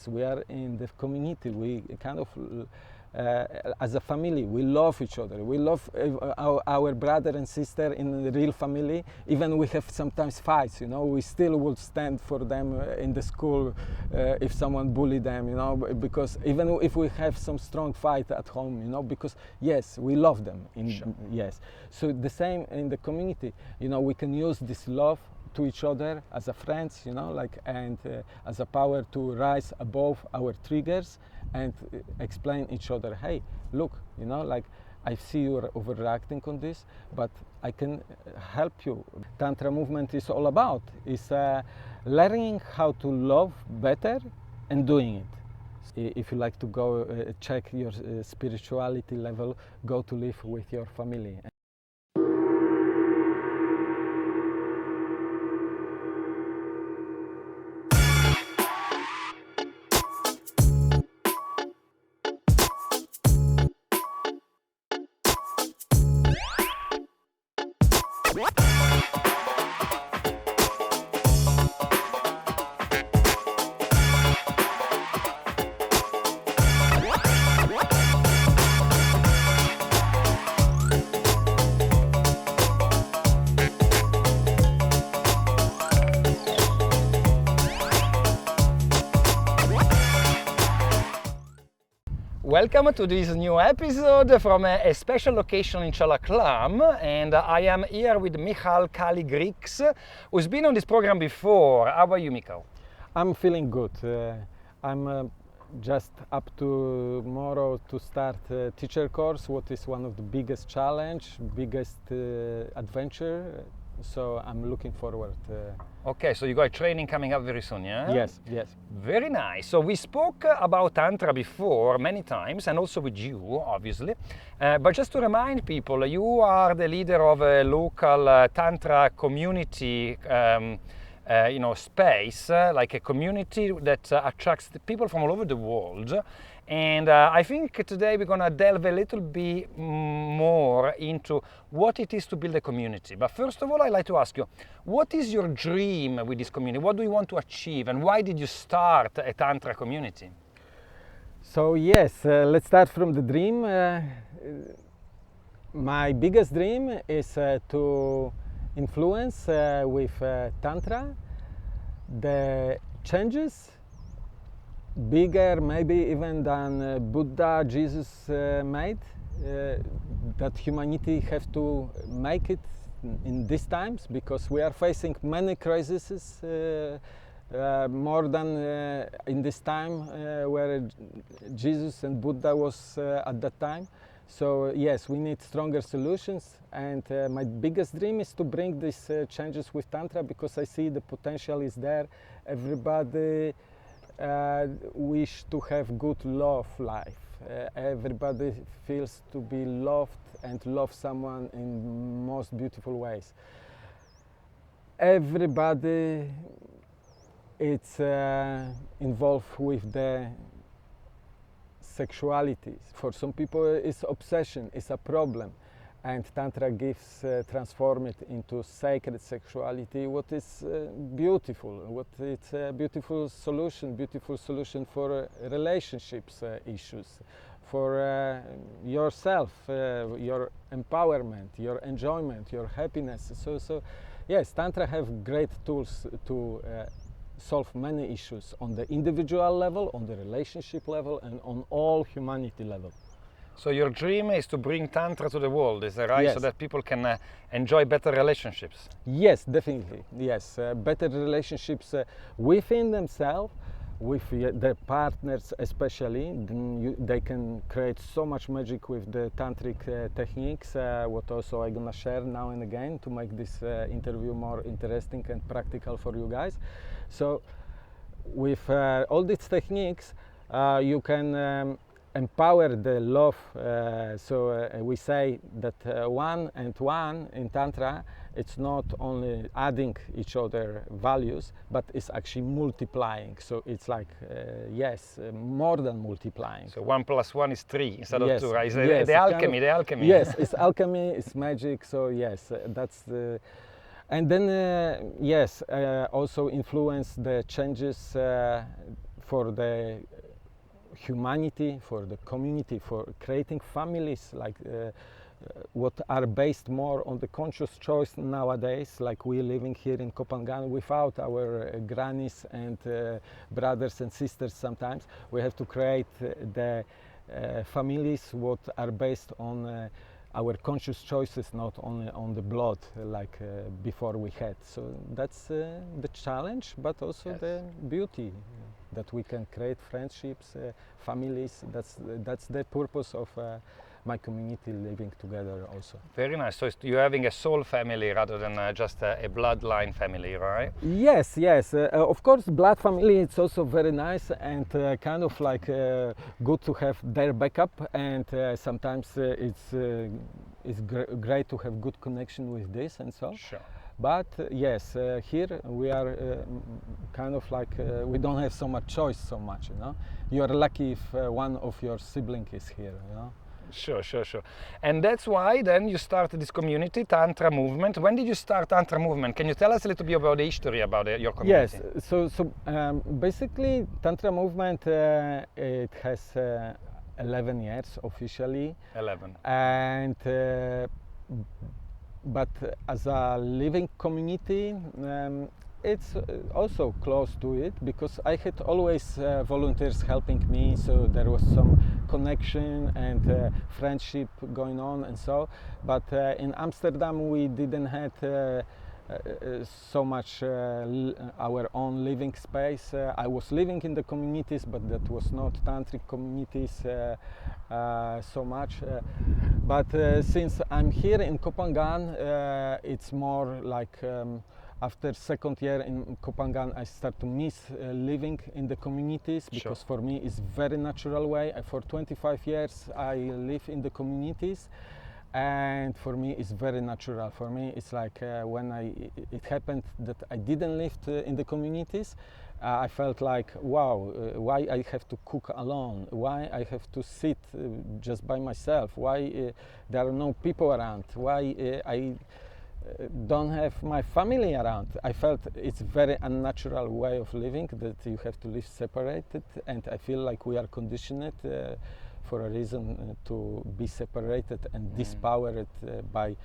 We are in the community. We kind of, as a family, we love each other. We love our brother and sister in the real family. Even we have sometimes fights, we still will stand for them in the school if someone bully them, because even if we have some strong fight at home, because yes, we love them. Sure. Yes. So the same in the community, we can use this love to each other as a friends, and as a power to rise above our triggers and explain each other, hey, look, I see you're overreacting on this, but I can help you. Tantra movement is all about, is learning how to love better and doing it. If you like to go check your spirituality level, go to live with your family. Welcome to this new episode from a special location in Chalaklam, and I am here with Michal Kali Griks, who's been on this program before. How are you, Michal? I'm feeling good. I'm just up to tomorrow to start a teacher course, what is one of the biggest challenge, biggest adventure. So I'm looking forward. Okay, so you got a training coming up very soon, yeah? Yes. Very nice. So we spoke about Tantra before many times, and also with you, obviously. But just to remind people, you are the leader of a local Tantra community, space, like a community that attracts the people from all over the world. And I think today we're going to delve a little bit more into what it is to build a community. But first of all, I'd like to ask you, what is your dream with this community? What do you want to achieve? And why did you start a Tantra community? So yes, let's start from the dream. My biggest dream is to influence with Tantra the changes bigger maybe even than Buddha, Jesus made, that humanity have to make it in these times, because we are facing many crises more than in this time where Jesus and Buddha was at that time. So yes, we need stronger solutions, and my biggest dream is to bring these changes with Tantra, because I see the potential is there. Everybody wish to have good love life. Everybody feels to be loved and love someone in most beautiful ways. Everybody is involved with the sexuality. For some people it's obsession, it's a problem. And Tantra gives, transform it into sacred sexuality, what is beautiful, what it's a beautiful solution for relationships issues, for yourself, your empowerment, your enjoyment, your happiness. So yes, Tantra have great tools to solve many issues on the individual level, on the relationship level, and on all humanity level. So your dream is to bring Tantra to the world, is that right? Yes. So that people can enjoy better relationships. Yes, definitely. Yes, better relationships within themselves, with their partners especially. They can create so much magic with the tantric techniques, what also I'm gonna share now and again to make this interview more interesting and practical for you guys. So with all these techniques, you can empower the love. We say that one and one in Tantra, it's not only adding each other values, but it's actually multiplying. So it's like, more than multiplying. So 1 + 1 is 3 instead Yes, of 2, right? It's yes, the alchemy, the alchemy. Yes, it's alchemy, it's magic. So yes, that's the. And then also influence the changes for the humanity, for the community, for creating families like what are based more on the conscious choice nowadays, like we living here in Kohphangan without our grannies and brothers and sisters. Sometimes we have to create the families what are based on our conscious choices, not only on the blood like before we had. So that's the challenge, but also the beauty that we can create friendships, families. That's the purpose of my community living together also. Very nice. So you're having a soul family rather than just a bloodline family, right? Yes, yes. Of course, blood family it's also very nice and kind of like good to have their backup, and sometimes it's great to have good connection with this and so. Sure. But yes, here we are kind of like we don't have so much choice so much, you know. You are lucky if one of your sibling is here, you know. Sure. And that's why then you started this community, Tantra movement. When did you start Tantra movement? Can you tell us a little bit about the history about your community? Yes, so basically Tantra movement, it has 11 years officially. 11. And but as a living community, it's also close to it, because I had always volunteers helping me, so there was some connection and friendship going on and so. But in Amsterdam we didn't have so much our own living space. I was living in the communities, but that was not tantric communities so much. But since I'm here in Kohphangan, it's more like after second year in Kohphangan, I start to miss living in the communities, because for me it's very natural way. For 25 years I live in the communities, and for me it's very natural. For me it's like when it happened that I didn't live in the communities, I felt like, wow, why I have to cook alone? Why I have to sit just by myself? Why there are no people around? Why I don't have my family around? I felt it's very unnatural way of living, that you have to live separated, and I feel like we are conditioned for a reason to be separated and dispowered by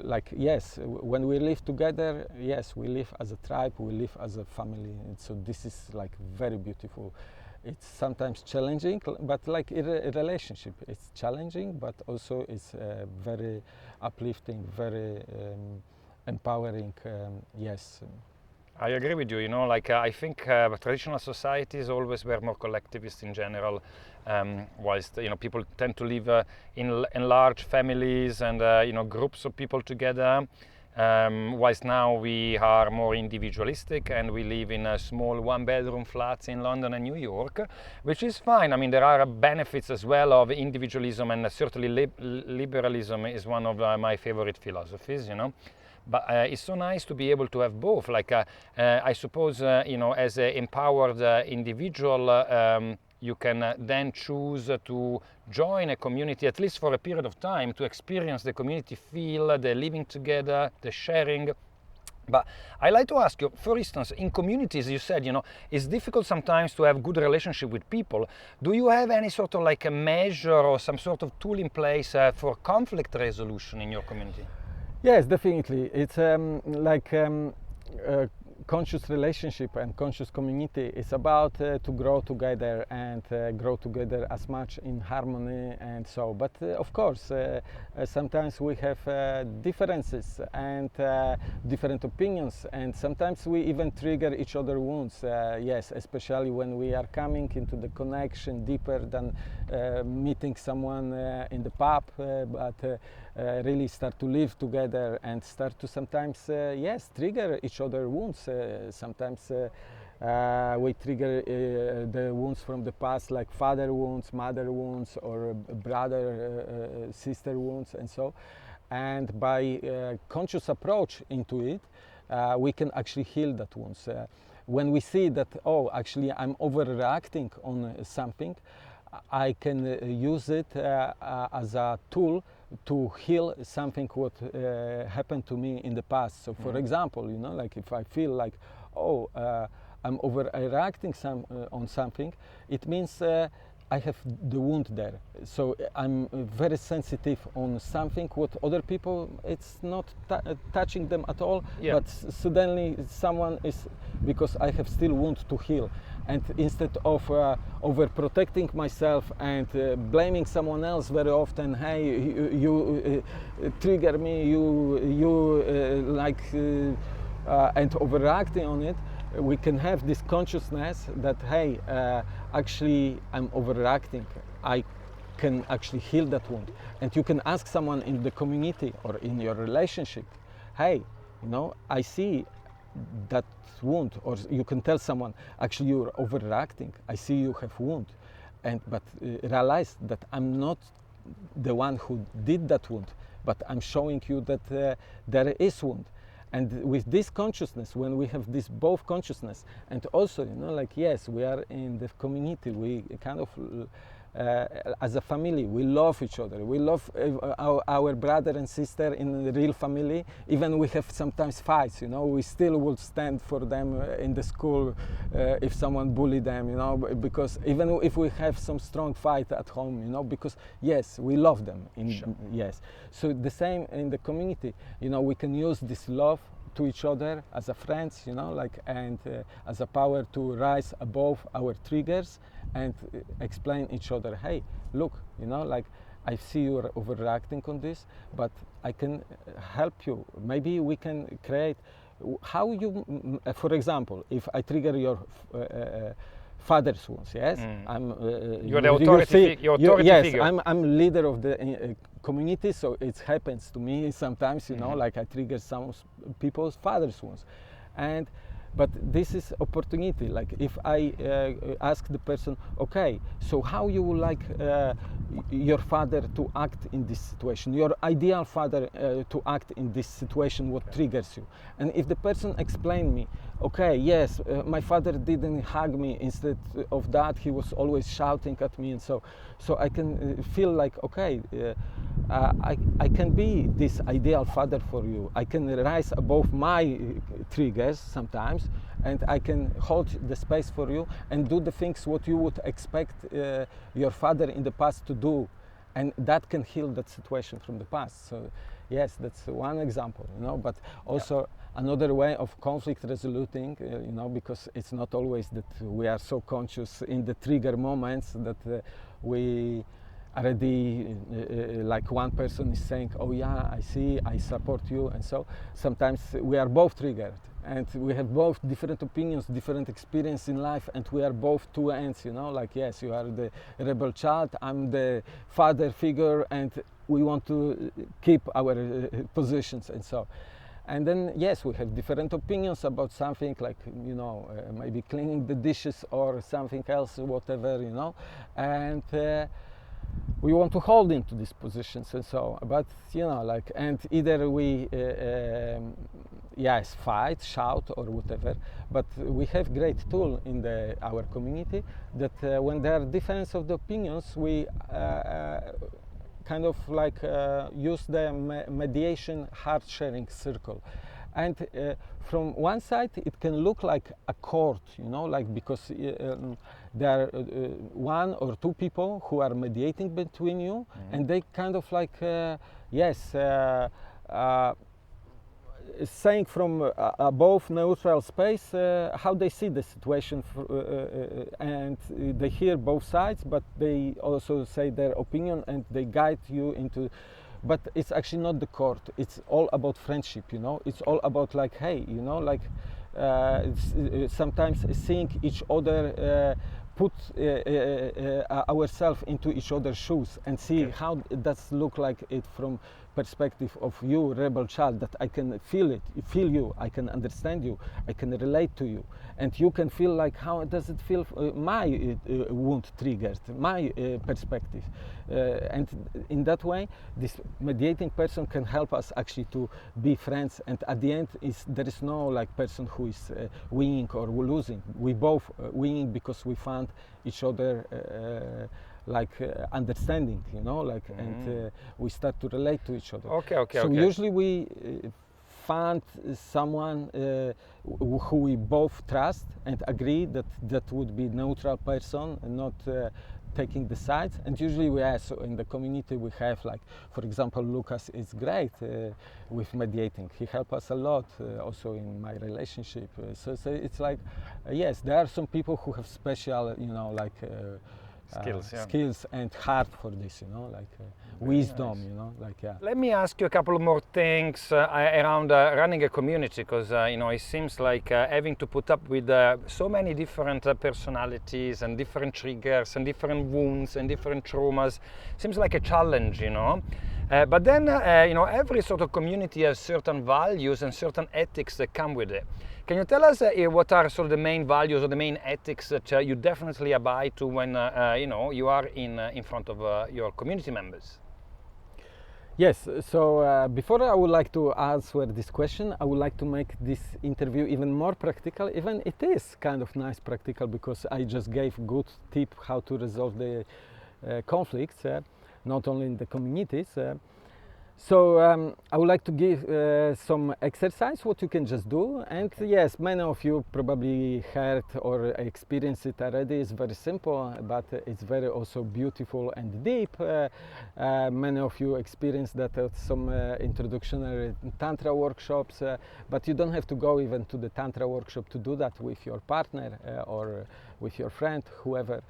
like, yes, when we live together, yes, we live as a tribe, we live as a family, and so this is like very beautiful. It's sometimes challenging, but like a relationship, it's challenging, but also it's very uplifting, very empowering. Yes. I agree with you. You know, like I think traditional societies always were more collectivist in general, whilst people tend to live in large families and groups of people together. Whilst now we are more individualistic and we live in small one-bedroom flats in London and New York, which is fine. I mean, there are benefits as well of individualism, and certainly liberalism is one of my favorite philosophies, you know. But it's so nice to be able to have both. Like I suppose, as an empowered individual, you can then choose to join a community, at least for a period of time, to experience the community feel, the living together, the sharing. But I like to ask you, for instance, in communities, you said, it's difficult sometimes to have good relationship with people. Do you have any sort of like a measure or some sort of tool in place for conflict resolution in your community? Yes, definitely. It's conscious relationship and conscious community is about to grow together and grow together as much in harmony and so. But of course, sometimes we have differences and different opinions, and sometimes we even trigger each other's wounds. Yes, especially when we are coming into the connection deeper than meeting someone in the pub, but really start to live together and start to sometimes, yes, trigger each other's wounds. Sometimes we trigger the wounds from the past, like father wounds, mother wounds, or brother, sister wounds, and so. And by conscious approach into it, we can actually heal that wounds. When we see that, oh, actually I'm overreacting on something, I can use it as a tool to heal something what happened to me in the past. So for example, like if I feel like, oh, I'm overreacting on something, it means I have the wound there. So I'm very sensitive on something what other people, it's not touching them at all, but suddenly someone is, because I have still wound to heal. And instead of overprotecting myself and blaming someone else very often, hey, you trigger me, and overreacting on it, we can have this consciousness that, hey, actually I'm overreacting. I can actually heal that wound. And you can ask someone in the community or in your relationship, hey, I see that wound. Or you can tell someone, actually you're overreacting. I see you have wound. But realize that I'm not the one who did that wound, but I'm showing you that there is wound. And with this consciousness, when we have this both consciousness, and also, yes, we are in the community, we kind of, as a family, we love each other. We love our brother and sister in the real family. Even we have sometimes fights, we still will stand for them in the school if someone bully them, because even if we have some strong fight at home, because yes, we love them. Yes. So the same in the community, we can use this love to each other as a friends, and as a power to rise above our triggers and explain each other, hey, look, I see you're overreacting on this, but I can help you. Maybe we can create how you, for example, if I trigger your father's wounds, yes, you're the authority figure. I'm leader of the community, so it happens to me sometimes, like I trigger some people's father's wounds, but this is opportunity. Like if I ask the person, okay, so how you would like your father to act in this situation, your ideal father to act in this situation, what triggers you? And if the person explain me, okay, yes, my father didn't hug me, instead of that he was always shouting at me, and so I can feel like, okay, I can be this ideal father for you. I can rise above my triggers sometimes, and I can hold the space for you and do the things what you would expect your father in the past to do, and that can heal that situation from the past. So yes, that's one example, but also another way of conflict resoluting, because it's not always that we are so conscious in the trigger moments that we already, like one person is saying, oh yeah, I see, I support you, and so sometimes we are both triggered, and we have both different opinions, different experience in life, and we are both two ends, like yes, you are the rebel child, I'm the father figure, and we want to keep our positions, and so. And then, yes, we have different opinions about something like, maybe cleaning the dishes or something else, whatever, and we want to hold into these positions, and so. But, and either we, yes, fight, shout, or whatever. But we have great tool in our community that when there are difference of the opinions, we kind of like use the mediation heart sharing circle. And from one side it can look like a court, because there are one or two people who are mediating between you, and they kind of like saying from above neutral space how they see the situation, and they hear both sides, but they also say their opinion and they guide you into. But it's actually not the court. It's all about friendship, It's all about like, hey, sometimes seeing each other, put ourselves into each other's shoes and see how it does look like it from perspective of you, rebel child, that I can feel you, I can understand you, I can relate to you, and you can feel like how does it feel my wound triggered, my perspective, and in that way this mediating person can help us actually to be friends, and at the end there is no like person who is winning or losing. We both winning because we found each other understanding, and we start to relate to each other. Okay. So usually we found someone who we both trust and agree that that would be neutral person and not taking the sides. And usually we are, so in the community we have, like, for example, Lucas is great with mediating. He helped us a lot also in my relationship. So it's like, yes, there are some people who have special, you know, like skills and heart for this, you know, like wisdom, nice. you know, like, yeah. Let me ask you a couple more things around running a community, because you know, it seems like having to put up with so many different personalities and different triggers and different wounds and different traumas seems like a challenge, you know. But then, you know, every sort of community has certain values and certain ethics that come with it. Can you tell us what are sort of the main values or the main ethics that you definitely abide to when you know, you are in front of your community members? Yes, so before I would like to answer this question, I would like to make this interview even more practical. Even it is kind of nice practical, because I just gave good tip how to resolve the conflicts, not only in the communities. So I would like to give some exercise what you can just do, and yes, many of you probably heard or experienced it already. It's very simple, but it's very also beautiful and deep. Many of you experienced that at some introductory Tantra workshops, but you don't have to go even to the Tantra workshop to do that with your partner or with your friend, whoever.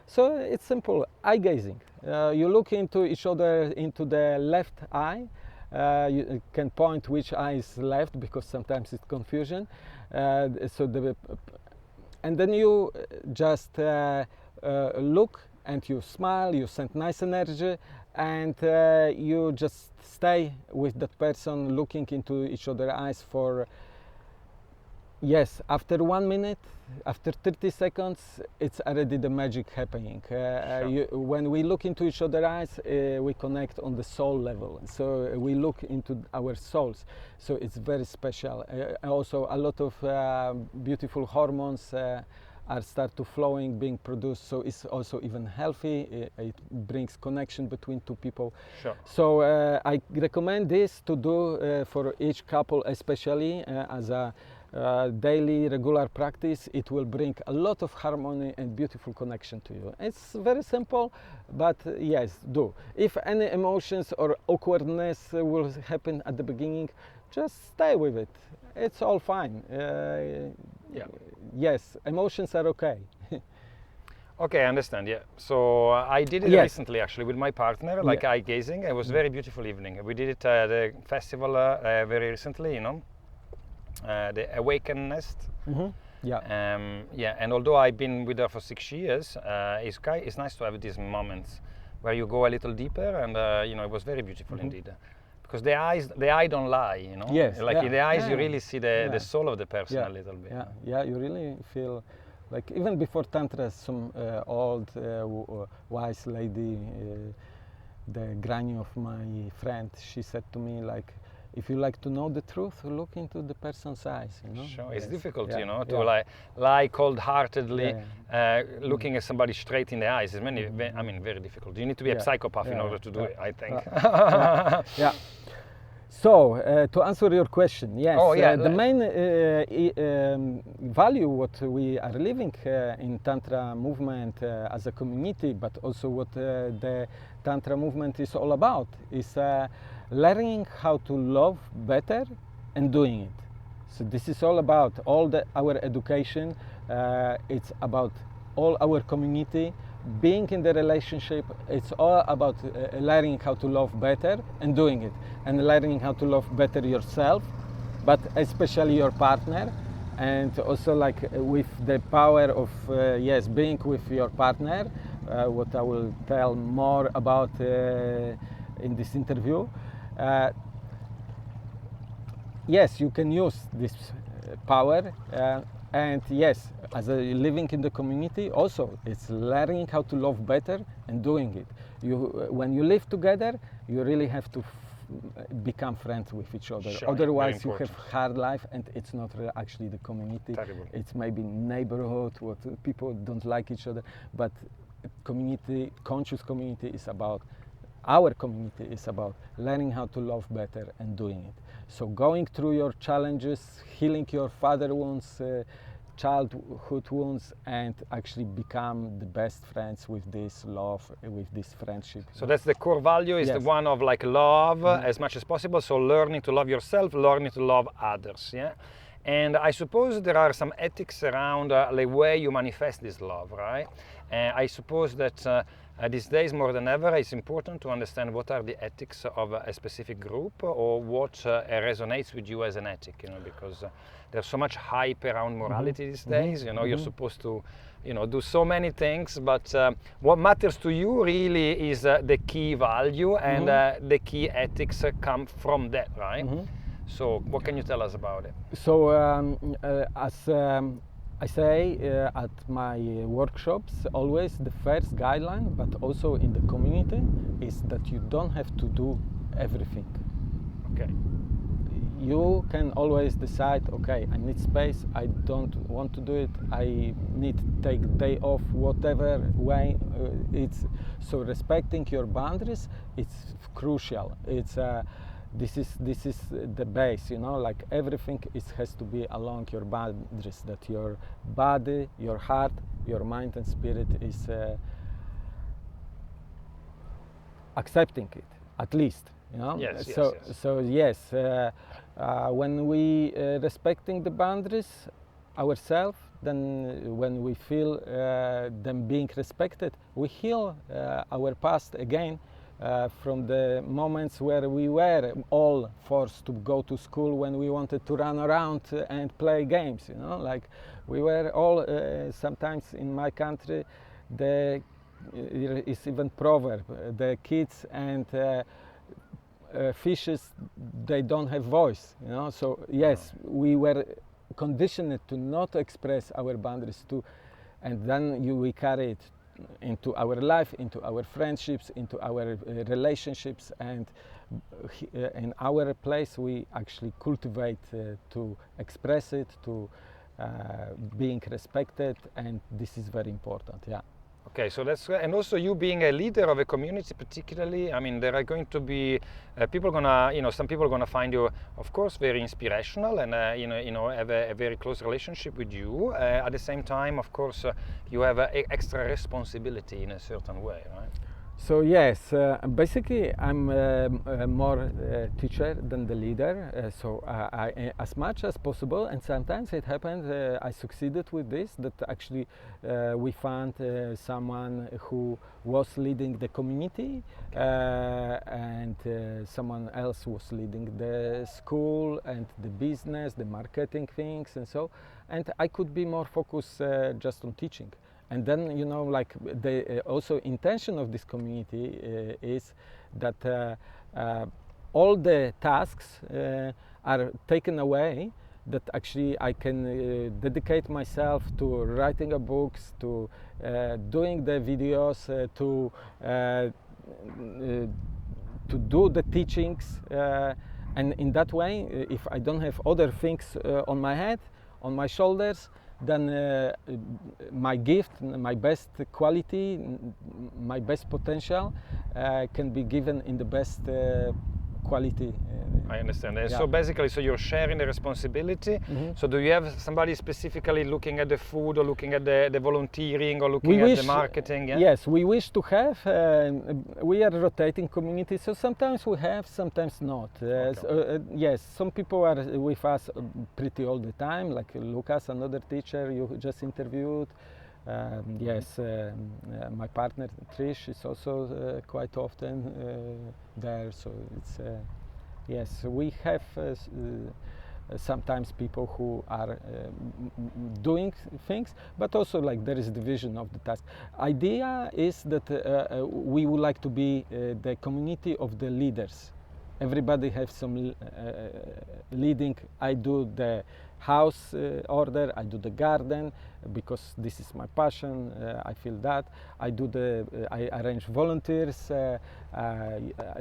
So it's simple, eye gazing. You look into each other into the left eye. You can point which eye is left, because sometimes it's confusion. And then you just look and you smile, you send nice energy, and you just stay with that person looking into each other's eyes for, yes, after 1 minute, after 30 seconds, it's already the magic happening. Sure. When we look into each other's eyes, we connect on the soul level. So we look into our souls. So it's very special. Also, a lot of beautiful hormones are start to flowing, being produced. So it's also even healthy. It brings connection between two people. Sure. So I recommend this to do for each couple, especially as a daily regular practice. It will bring a lot of harmony and beautiful connection to you. It's very simple, but yes, do. If any emotions or awkwardness will happen at the beginning, just stay with it. It's all fine. Yeah. Yes, emotions are okay. Okay, I understand. Yeah. So I did it Yes. recently, actually, with my partner, like eye gazing. It was a very beautiful evening. We did it at the festival very recently, you know, the Awakened. Yeah. Yeah. And although I've been with her for 6 years, it's nice to have these moments where you go a little deeper, and you know, it was very beautiful indeed. Because the eye don't lie, you know. Yes, Like yeah, in the eyes, you yeah, really see the yeah. soul of the person Yeah, a little bit. yeah, you really feel like, even before Tantra, some old wise lady, the granny of my friend, she said to me, like, if you like to know the truth, look into the person's eyes, you know. Sure, it's Yes, difficult, yeah, you know, to yeah. lie cold-heartedly, Yeah, looking at somebody straight in the eyes. It's I mean, very difficult. You need to be a Yeah, psychopath in yeah, order to do yeah, it, I think. Yeah. So to answer your question, yes, Oh, yeah, the main value what we are living in Tantra movement as a community, but also what the Tantra movement is all about, is learning how to love better and doing it. So this is all about our education. It's about all our community being in the relationship. It's all about learning how to love better and doing it, and learning how to love better yourself, but especially your partner, and also like with the power of yes, being with your partner, what I will tell more about in this interview. Yes, you can use this power, and yes, as a living in the community, also it's learning how to love better and doing it. When you live together, you really have to become friends with each other. Sure, Otherwise, very you have hard life, and it's not actually the community. Terrible. It's maybe neighborhood, what people don't like each other, but community, conscious community is about. Our community is about learning how to love better and doing it. So going through your challenges, healing your father wounds, childhood wounds, and actually become the best friends with this love, with this friendship. So that's the core value, is the Yes. one of like love as much as possible. So learning to love yourself, learning to love others. Yeah. And I suppose there are some ethics around the way you manifest this love, right? I suppose that these days more than ever, it's important to understand what are the ethics of a specific group, or what resonates with you as an ethic, you know, because there's so much hype around morality these days. You know, you're supposed to, you know, do so many things, but what matters to you really is the key value, and the key ethics come from that, right? So what can you tell us about it? So as I say at my workshops, always the first guideline, but also in the community, is that you don't have to do everything. Okay. You can always decide, okay, I need space, I don't want to do it, I need to take day off, whatever way it's. So respecting your boundaries, it's crucial. It's this is the base, you know, like everything has to be along your boundaries, that your body, your heart, your mind and spirit is accepting it, at least, you know. Yes, So yes, when we respecting the boundaries ourselves, then when we feel them being respected, we heal our past again. From the moments where we were all forced to go to school when we wanted to run around and play games, you know, like we were all sometimes in my country, there is even proverb, the kids and fishes, they don't have voice, you know. So yes, we were conditioned to not express our boundaries too, and then we carry it into our life, into our friendships, into our relationships, and in our place we actually cultivate to express it, to being respected, and this is very important. Yeah. Okay, so that's, and also you being a leader of a community particularly, I mean, there are going to be people gonna, you know, some people are gonna find you, of course, very inspirational, and you know, have a very close relationship with you. At the same time, of course, you have extra responsibility in a certain way, right? So yes, basically I'm more teacher than the leader. So I, as much as possible, and sometimes it happened I succeeded with this. That actually we found someone who was leading the community, and someone else was leading the school and the business, the marketing things, and so. And I could be more focused just on teaching. And then, you know, like the also intention of this community is that all the tasks are taken away, that actually I can dedicate myself to writing a books, to doing the videos, to do the teachings, and in that way, if I don't have other things on my head, on my shoulders, then my gift, my best quality, my best potential can be given in the best quality. I understand. And yeah. so basically, so you're sharing the responsibility. So do you have somebody specifically looking at the food, or looking at the volunteering, or looking at the marketing? Yeah? Yes, we wish to have. We are rotating community, so sometimes we have, sometimes not. Okay. So, yes, some people are with us pretty all the time, like Lucas, another teacher you just interviewed. Yes, my partner Trish is also quite often there, so it's yes, we have sometimes people who are doing things, but also like there is division of the task. Idea is that we would like to be the community of the leaders. Everybody has some leading. I do the house order, I do the garden because this is my passion. I feel that I do I arrange volunteers.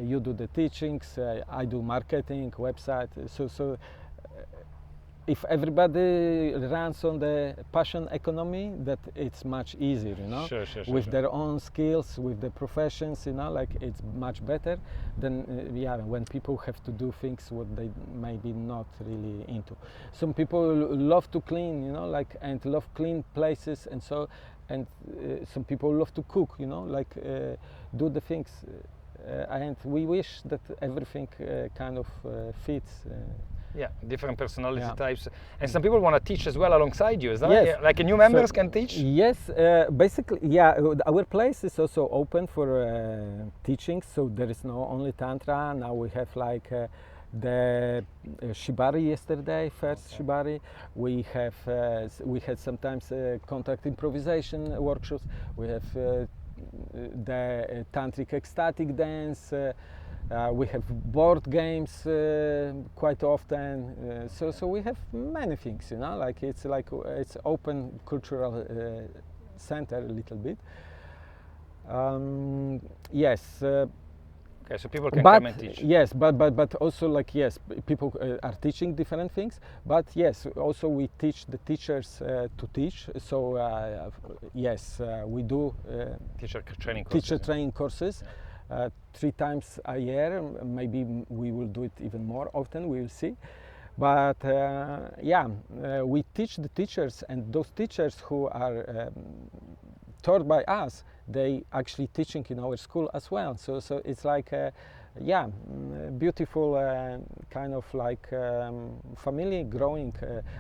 You do the teachings. I do marketing, website. So if everybody runs on the passion economy, that it's much easier, you know, with their own skills, with the professions, you know, like it's much better than yeah, when people have to do things what they maybe not really into. Some people love to clean, you know, like, and love clean places, and so, and some people love to cook, you know, like do the things, and we wish that everything kind of fits. Yeah, different personality Yeah. types, and some people want to teach as well alongside you. Is that Yes. right? Like new members So, can teach. Yes, basically, yeah. Our place is also open for teaching. So there is no only tantra. Now we have like the shibari yesterday, first shibari. We have we had sometimes contact improvisation workshops. We have the tantric ecstatic dance. We have board games quite often, so we have many things, you know, like it's open cultural center a little bit. Yes. Okay, so people can come and teach. Yes, but also like yes, people are teaching different things. But yes, also we teach the teachers to teach. So yes, we do Teacher training courses. 3 times a year. Maybe we will do it even more often. We will see. But yeah, we teach the teachers, and those teachers who are taught by us, they actually teaching in our school as well. So it's like yeah, beautiful kind of like family growing,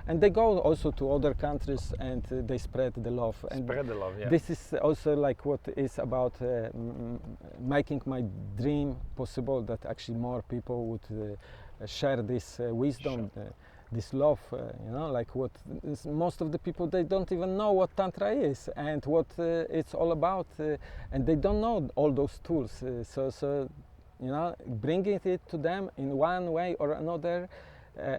and they go also to other countries and they spread the love. And spread the love, yeah. This is also like what is about making my dream possible, that actually more people would share this wisdom. Sure. This love, you know, like what is, most of the people, they don't even know what tantra is and what it's all about, and they don't know all those tools. So you know, bringing it to them in one way or another,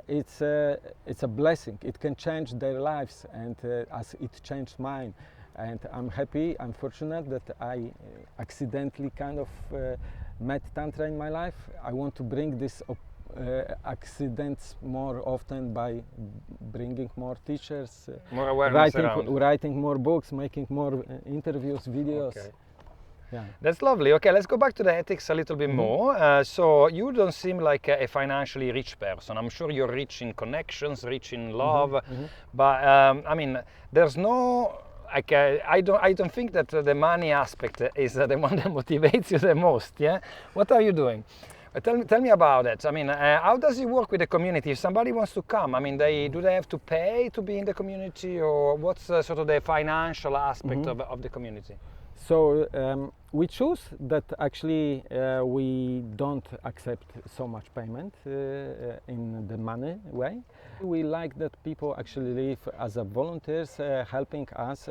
it's a blessing. It can change their lives, and as it changed mine. And I'm happy, I'm fortunate that I accidentally kind of met tantra in my life. I want to bring this accidents more often by bringing more teachers, more awareness around. Writing more books, making more interviews, videos. Okay. Yeah. That's lovely. Okay, let's go back to the ethics a little bit more. So you don't seem like a financially rich person. I'm sure you're rich in connections, rich in love, but I mean, there's no. Like, I don't think that the money aspect is the one that motivates you the most. Yeah. What are you doing? Tell me about it. I mean, how does it work with the community? If somebody wants to come, I mean, do they have to pay to be in the community, or what's sort of the financial aspect of the community? So we choose that actually we don't accept so much payment in the money way. We like that people actually live as a volunteers, helping us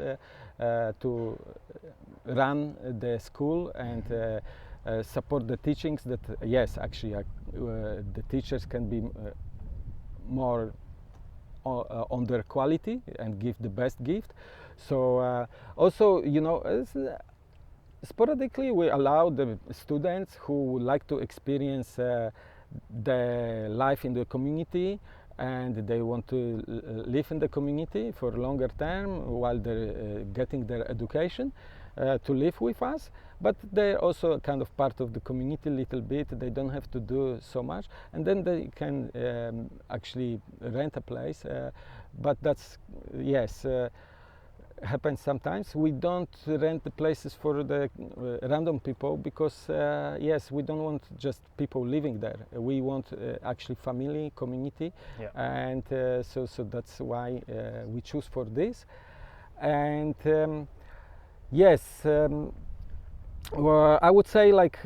to run the school and support the teachings. That yes, actually the teachers can be more on their quality and give the best gift. So also, you know, sporadically we allow the students who would like to experience the life in the community, and they want to live in the community for longer term while they're getting their education, to live with us. But they're also kind of part of the community a little bit. They don't have to do so much, and then they can actually rent a place. But that's, yes, happens sometimes. We don't rent the places for the random people because yes, we don't want just people living there. We want actually family, community, and so that's why we choose for this. And yes, well, I would say like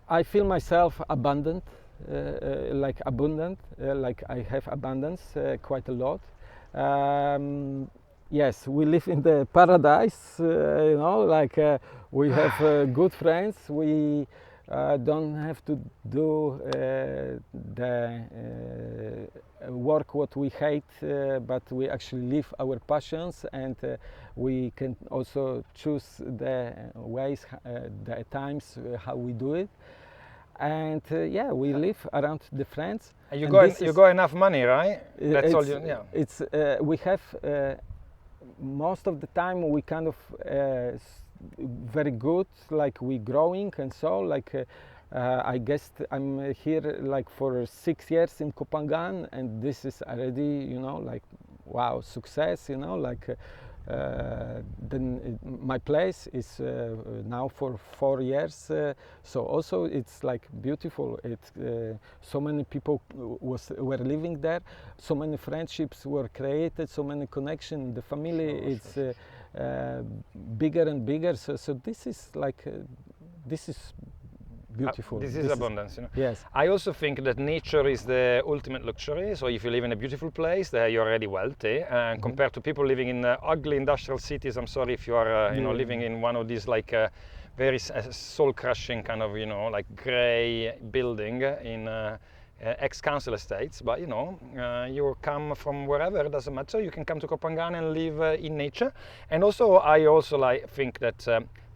I feel myself abundant, like I have abundance quite a lot. Yes, we live in the paradise, you know, like we have good friends. We don't have to do the work what we hate, but we actually live our passions, and we can also choose the ways, the times how we do it. And yeah, we live around the friends. And this you is- got enough money, right? That's all it's, you, yeah. It's we have most of the time we kind of very good, like we growing, and so like I guess I'm here like for 6 years in Kohphangan, and this is already, you know, like wow, success, you know, like then my place is now for 4 years, so also it's like beautiful. It's so many people were living there, so many friendships were created, so many connections. The family is bigger and bigger. So this is like this is beautiful. This is abundance, you know. Yes. I also think that nature is the ultimate luxury. So if you live in a beautiful place, there you're already wealthy. And compared to people living in ugly industrial cities, I'm sorry if you are, you know, living in one of these like very soul-crushing kind of, you know, like grey building in ex-council estates. But you know, you come from wherever, it doesn't matter. You can come to Kohphangan and live in nature. And also, I also like think that.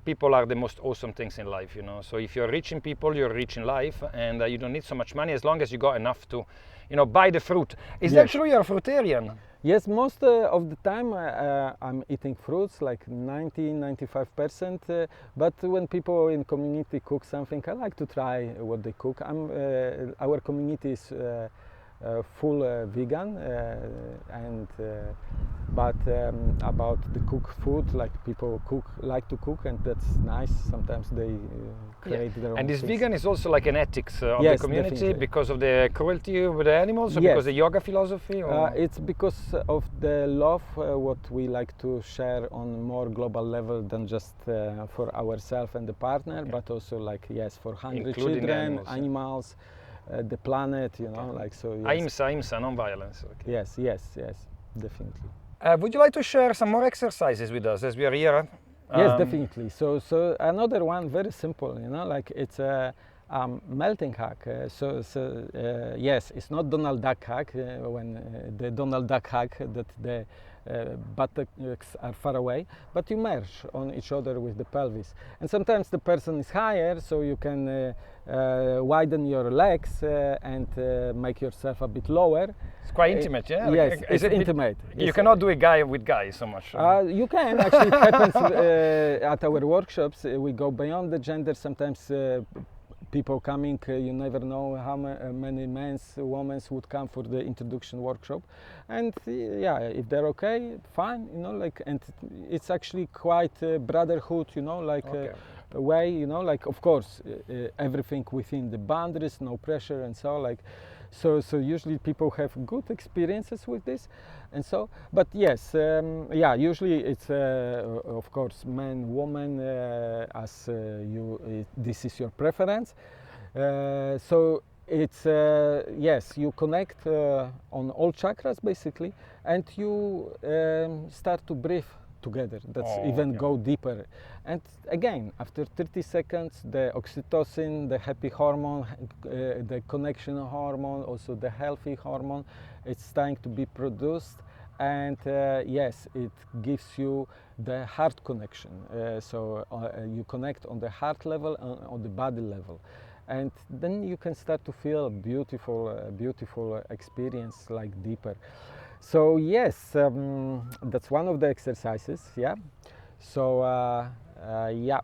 People are the most awesome things in life, you know. So if you're rich in people, you're rich in life, and you don't need so much money as long as you got enough to, you know, buy the fruit. Is that true? You're a fruitarian? Yes, most of the time I'm eating fruits, like 90-95%. But when people in community cook something, I like to try what they cook. Our community is full vegan, and but about the cook food, like people like to cook, and that's nice. Sometimes they create their own and this things. vegan is also like an ethics of Yes, the community, definitely. because of the cruelty with the animals, or Yes. because of the yoga philosophy, or? It's because of the love what we like to share on more global level than just for ourselves and the partner, but also like, yes, for hungry Including children, animals, yeah. animals, the planet, you know, like so. Yes. Ahimsa, non-violence. Okay. Yes, definitely. Would you like to share some more exercises with us as we are here? Yes, definitely. So another one, very simple, you know, like it's a melting hack. Yes, it's not Donald Duck hack, when the Donald Duck hack that the buttocks are far away, but you merge on each other with the pelvis. And sometimes the person is higher, so you can widen your legs and make yourself a bit lower. It's quite intimate, yeah? Yes, Is it's it intimate. You cannot do a guy with guy so much. You can, actually. It happens at our workshops. We go beyond the gender. Sometimes people coming, you never know how many men, women would come for the introduction workshop. And yeah, if they're okay, fine, you know, like, and it's actually quite brotherhood, you know, like a way, you know, like, of course, everything within the boundaries, no pressure, and so, like, so usually people have good experiences with this, and so, but yes, yeah, usually it's of course man, woman, as this is your preference. So it's yes, you connect on all chakras basically, and you start to breathe together. That's even go deeper. And again, after 30 seconds, the oxytocin, the happy hormone, the connection hormone, also the healthy hormone, it's starting to be produced. And yes, it gives you the heart connection. So you connect on the heart level, on the body level. And then you can start to feel a beautiful experience, like deeper. So yes, that's one of the exercises, yeah. So yeah,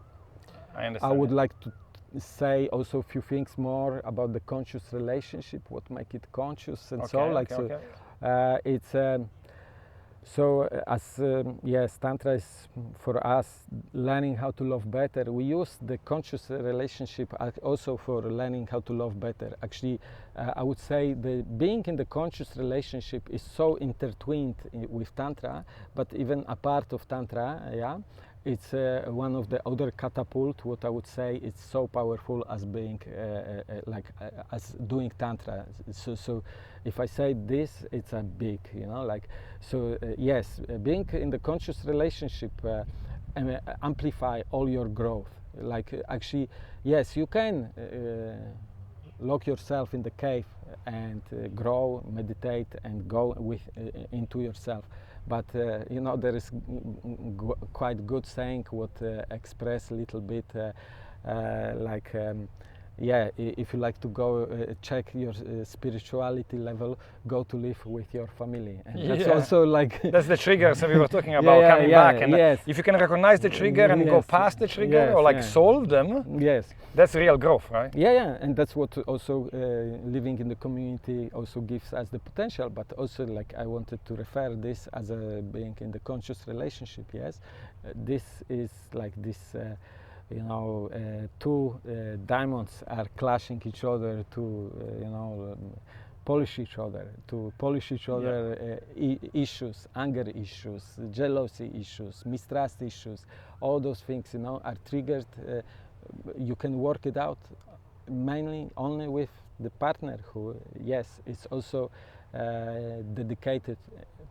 I understand. I would like to say also a few things more about the conscious relationship, what make it conscious, and so like it's so as yes, Tantra is for us learning how to love better. We use the conscious relationship also for learning how to love better. Actually, I would say the being in the conscious relationship is so intertwined with Tantra, but even a part of Tantra, yeah. It's one of the other catapult. What I would say, it's so powerful as being as doing Tantra. So if I say this, it's a big, you know, like, so yes, being in the conscious relationship amplify all your growth. Like actually, yes, you can lock yourself in the cave and grow, meditate, and go into yourself. But you know, there is quite good saying what express a little bit like yeah, if you like to go check your spirituality level, go to live with your family, and that's Yeah. also like That's the triggers that we were talking about, yeah, coming yeah, back. And yes. if you can recognize the trigger and go Yes, past the trigger, yes, or like yeah. solve them, Yes. that's real growth, right? Yeah, yeah, and that's what also living in the community also gives us the potential. But also, like, I wanted to refer this as a being in the conscious relationship. Yes, this is like this. You know, two diamonds are clashing each other to, you know, polish each other, issues, anger issues, jealousy issues, mistrust issues. All those things, you know, are triggered. You can work it out mainly only with the partner who, yes, is also dedicated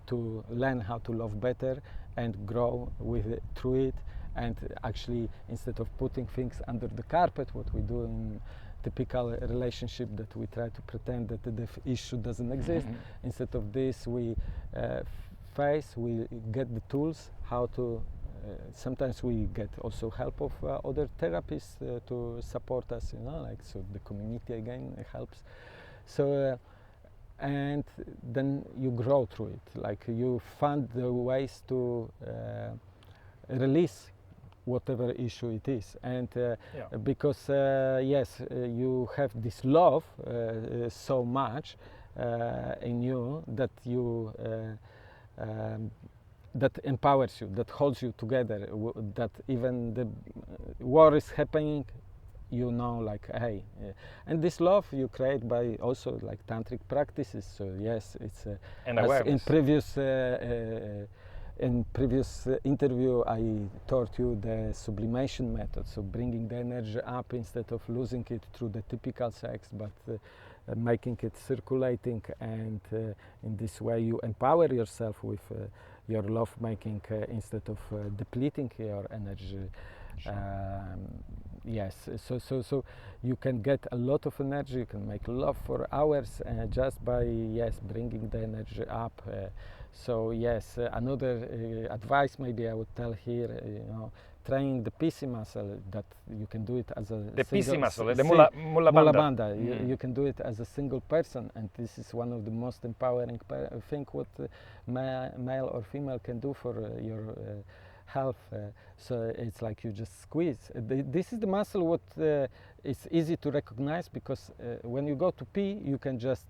to learn how to love better and grow with it, through it. And actually, instead of putting things under the carpet, what we do in typical relationship, that we try to pretend that the issue doesn't exist. Instead of this, we we get the tools how to. Sometimes we get also help of other therapists to support us. You know, like, so the community again helps. So. And then you grow through it. Like, you find the ways to release whatever issue it is, and because yes, you have this love so much in you that you that empowers you, that holds you together, that even the war is happening, you know, like, hey, and this love you create by also like tantric practices. So yes, it's and as awareness. in previous interview, I taught you the sublimation method, so bringing the energy up instead of losing it through the typical sex, but making it circulating, and in this way you empower yourself with your love making instead of depleting your energy. Yes, so you can get a lot of energy, you can make love for hours just by, yes, bringing the energy up. So yes, another advice maybe I would tell here, you know, training the PC muscle, that you can do it as a PC muscle, the Mula Bandha. You can do it as a single person, and this is one of the most empowering thing what male or female can do for your health. So it's like you just squeeze. This is the muscle what it's easy to recognize, because when you go to pee, you can just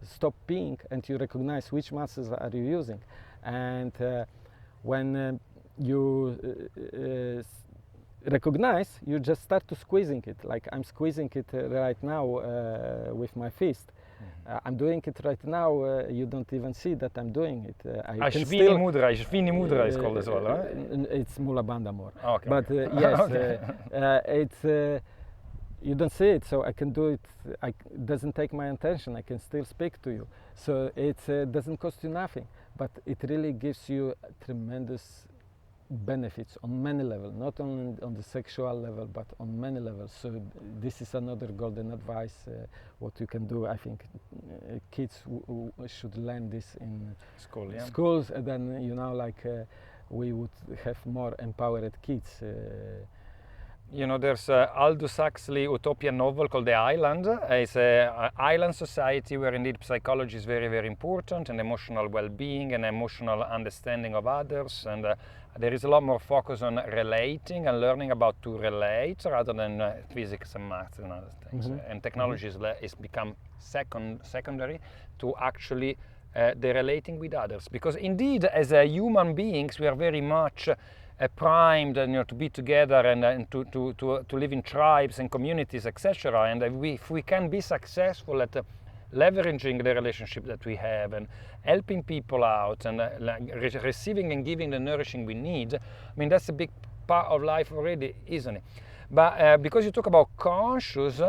stop peeing and you recognize which muscles are you using. And when you recognize, you just start to squeezing it. Like, I'm squeezing it right now with my fist. I'm doing it right now. You don't even see that I'm doing it. Ashvini Mudra is called as well, right? It's Mula Bandha more. Okay. But yes, it's you don't see it, so I can do it. It doesn't take my attention. I can still speak to you. So it doesn't cost you nothing, but it really gives you tremendous benefits on many levels, not only on the sexual level, but on many levels. So this is another golden advice what you can do. I think kids should learn this in schools, and then, you know, like we would have more empowered kids. You know, there's Aldous Huxley utopian novel called The Island. It's an island society where indeed psychology is very, very important, and emotional well-being and emotional understanding of others. And there is a lot more focus on relating and learning about to relate rather than physics and math and other things. And technology is become secondary to actually the relating with others. Because indeed, as human beings, we are very much primed, you know, to be together and to live in tribes and communities, etc. And if we can be successful at leveraging the relationship that we have and helping people out and receiving and giving the nourishing we need, I mean, that's a big part of life already, isn't it? But because you talk about conscious,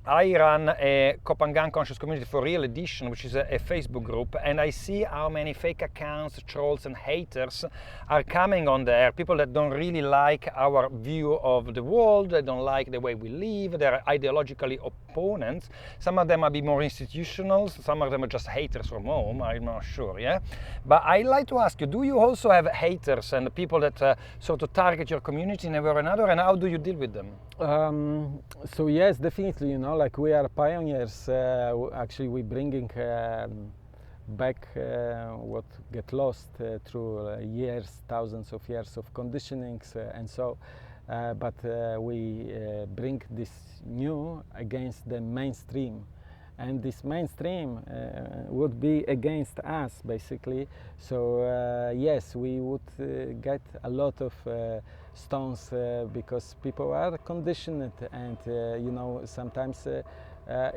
I run a Kohphangan Conscious Community for Real Edition, which is a Facebook group, and I see how many fake accounts, trolls and haters are coming on there. People that don't really like our view of the world, they don't like the way we live, they're ideologically opponents. Some of them might be more institutional, some of them are just haters from home, I'm not sure, yeah? But I'd like to ask you, do you also have haters and people that sort of target your community in a way or another, and how do you deal with them? So yes, definitely, you know, like we are pioneers. Actually, we're bringing back what get lost through years, thousands of years of conditionings, and so. But we bring this new against the mainstream, and this mainstream would be against us, basically. So yes, we would get a lot of stones because people are conditioned, and you know, sometimes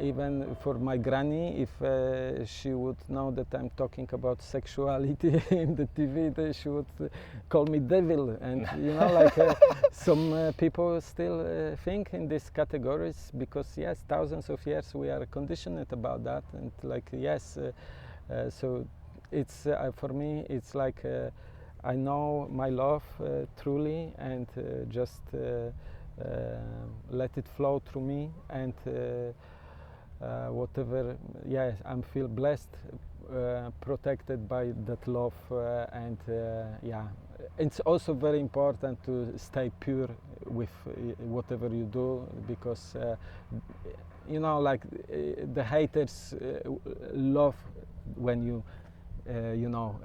even for my granny, if she would know that I'm talking about sexuality in the TV, she would call me devil. And you know, like some people still think in these categories because yes, thousands of years we are conditioned about that, and like yes, so it's for me it's like I know my love truly, and just let it flow through me, and whatever, yeah, I feel blessed, protected by that love, and yeah, it's also very important to stay pure with whatever you do, because you know, like the haters love when you you know,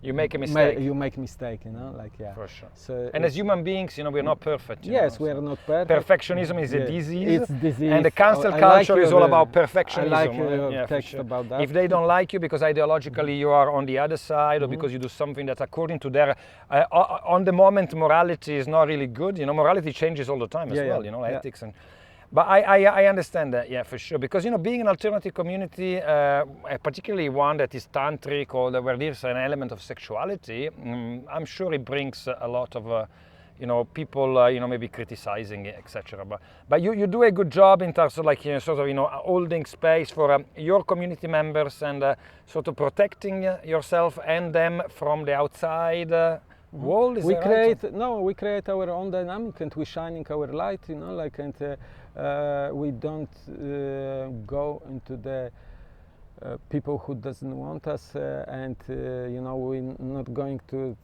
you make a mistake. You make mistake, you know, like yeah. For sure. So and as human beings, you know, we're not perfect. Yes, we are not perfect. Perfectionism is a disease. It's disease. And the cancel I culture like is all about perfectionism. I like your yeah, text sure. about that. If they don't like you because ideologically you are on the other side, or because you do something that according to their on the moment morality is not really good, you know, morality changes all the time as well, you know, ethics and. But I understand that, yeah, for sure, because you know, being an alternative community, particularly one that is tantric or where there's an element of sexuality, I'm sure it brings a lot of, you know, people, you know, maybe criticizing it, etc. But you do a good job in terms of like, you know, sort of, you know, holding space for your community members and sort of protecting yourself and them from the outside. World, is we create right? No, we create our own dynamic, and we're shining our light, you know, like, and we don't go into the people who doesn't want us, and you know, we're not going to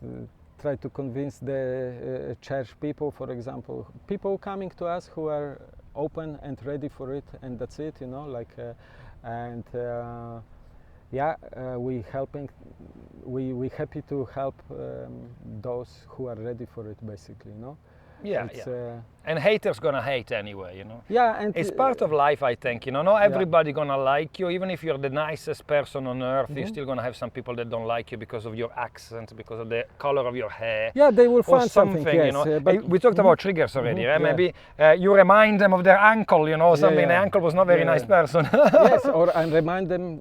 try to convince the church people, for example. People coming to us who are open and ready for it, and that's it, you know, like, and yeah, we happy to help those who are ready for it, basically, you know. Yeah, and haters gonna hate anyway, you know. Yeah, and it's part of life, I think, you know. Not everybody gonna like you, even if you're the nicest person on earth. You're still gonna have some people that don't like you because of your accent, because of the color of your hair. Yeah, they will find something, yes, you know. but we talked about triggers already, right? Maybe you remind them of their uncle, you know, something. The uncle was not very nice person. Yes, or I remind them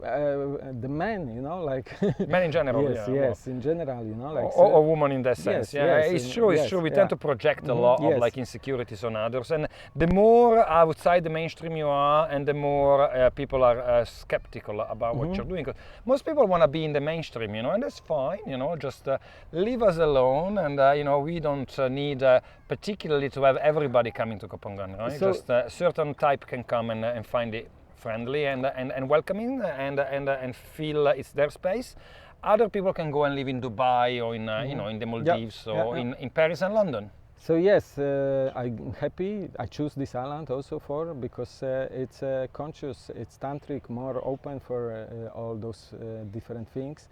the men, you know, like men in general. Yes, in general, you know, like or woman in that sense. It's true. We tend to project a lot of like insecurities on others, and the more outside the mainstream you are, and the more people are skeptical about what you're doing. 'Cause most people want to be in the mainstream, you know, and that's fine, you know. Just leave us alone, and you know, we don't need particularly to have everybody coming to Kohphangan, right? So just a certain type can come and find it friendly and welcoming, and feel it's their space. Other people can go and live in Dubai or in you know, in the Maldives or in Paris and London. So yes, I'm happy. I choose this island also because it's conscious, it's tantric, more open for all those different things,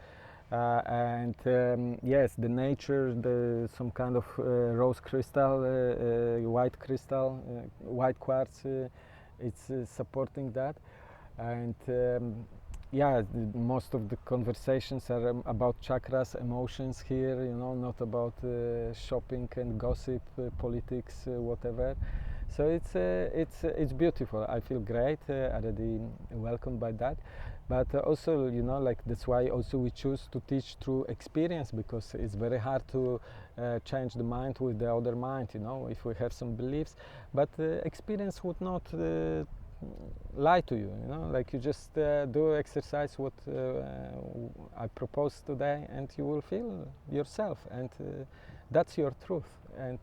and yes, the nature, some kind of rose crystal, white quartz, it's supporting that, and yeah, most of the conversations are about chakras, emotions here, you know, not about shopping and gossip, politics, whatever. So it's beautiful. I feel great, already welcomed by that. But also, you know, like that's why also we choose to teach through experience, because it's very hard to change the mind with the other mind, you know, if we have some beliefs. But experience would not lie to you, like you just do exercise what I propose today, and you will feel yourself, and that's your truth, and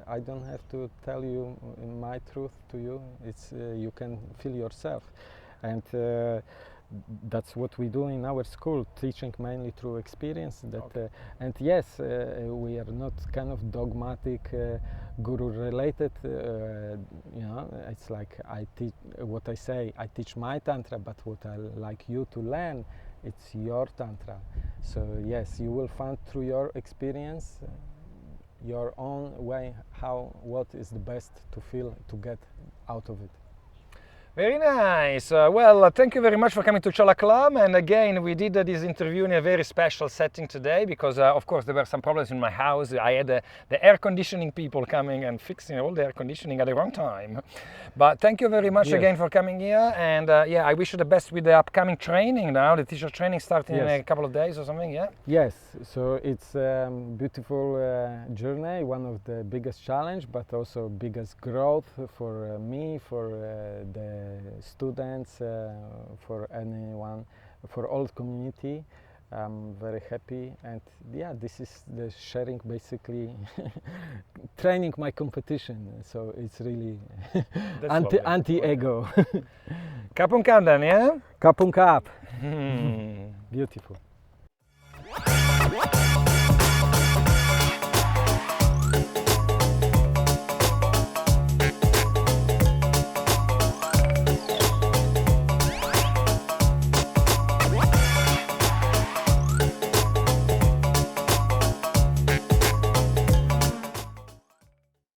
I don't have to tell you my truth to you. It's you can feel yourself, and that's what we do in our school, teaching mainly through experience. That and yes, we are not kind of dogmatic, guru related. It's like I teach what I say. I teach my tantra, but what I like you to learn, it's your tantra. So yes, you will find through your experience your own way what is the best to feel, to get out of it. Very nice. Well, thank you very much for coming to Chola Club. And again, we did this interview in a very special setting today because, of course, there were some problems in my house. I had the air conditioning people coming and fixing all the air conditioning at the wrong time. But thank you very much again for coming here. And yeah, I wish you the best with the upcoming training now, the teacher training starting in a couple of days or something, yeah? Yes, so it's a beautiful journey, one of the biggest challenge, but also biggest growth for me, for the students, for anyone, for all community. I'm very happy, and yeah, this is the sharing, basically training my competition, so it's really anti-ego. Kapun Kandan, yeah? Kapun kap. Beautiful.